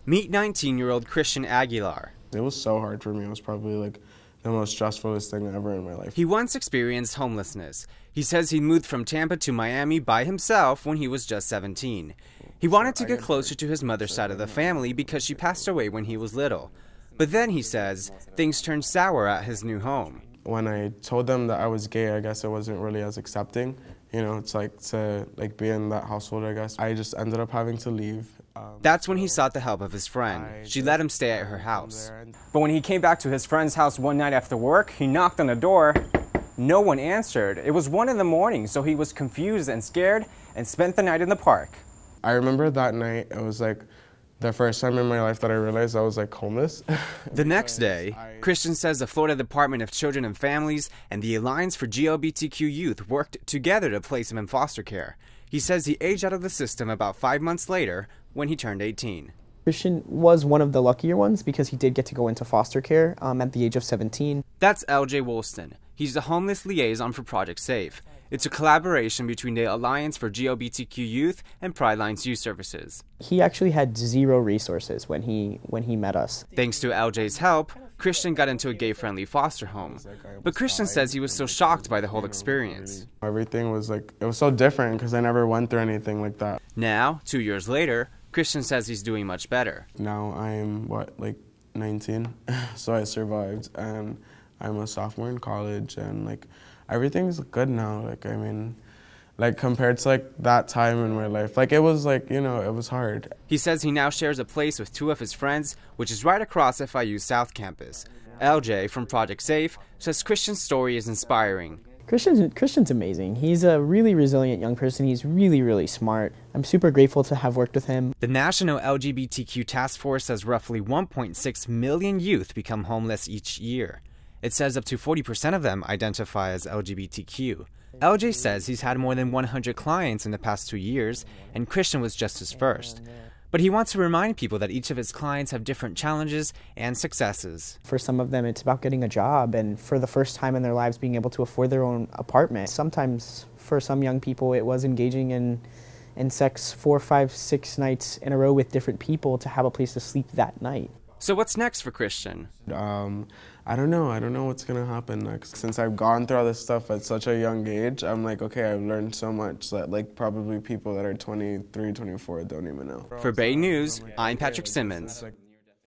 Meet 19-year-old Christian Aguilar. It was so hard for me. It was probably like the most stressfulest thing ever in my life. He once experienced homelessness. He says he moved from Tampa to Miami by himself when he was just 17. He wanted to get closer to his mother's side of the family because she passed away when he was little. But then, he says, things turned sour at his new home. When I told them that I was gay, I guess it wasn't really as accepting. You know, it's like to be in that household, I guess. I just ended up having to leave. That's when he sought the help of his friend. She let him stay at her house. But when he came back to his friend's house one night after work, he knocked on the door. No one answered. It was 1 in the morning, so he was confused and scared and spent the night in the park. I remember that night, it was like the first time in my life that I realized I was like homeless. The next day, Christian says the Florida Department of Children and Families and the Alliance for LGBTQ Youth worked together to place him in foster care. He says he aged out of the system about 5 months later when he turned 18. Christian was one of the luckier ones because he did get to go into foster care at the age of 17. That's LJ Woolston. He's the homeless liaison for Project Safe. It's a collaboration between the Alliance for LGBTQ Youth and Pride Lines Youth Services. He actually had zero resources when he met us. Thanks to LJ's help, Christian got into a gay-friendly foster home. But Christian says he was still shocked by the whole experience. Everything was like, it was so different because I never went through anything like that. Now, 2 years later, Christian says he's doing much better. Now I'm, 19? So I survived, and I'm a sophomore in college, and everything's good now. Compared to that time in my life, it was it was hard. He says he now shares a place with 2 of his friends, which is right across FIU's South Campus. LJ from Project Safe says Christian's story is inspiring. Christian's amazing. He's a really resilient young person. He's really, really smart. I'm super grateful to have worked with him. The National LGBTQ Task Force says roughly 1.6 million youth become homeless each year. It says up to 40% of them identify as LGBTQ. LJ says he's had more than 100 clients in the past 2 years, and Christian was just his first. But he wants to remind people that each of his clients have different challenges and successes. For some of them, it's about getting a job, and for the first time in their lives, being able to afford their own apartment. Sometimes, for some young people, it was engaging in sex 4, 5, 6 nights in a row with different people to have a place to sleep that night. So what's next for Christian? I don't know. I don't know what's going to happen next. Since I've gone through all this stuff at such a young age, I'm okay, I've learned so much that probably people that are 23, 24 don't even know. For Bay News, I'm Patrick Simmons.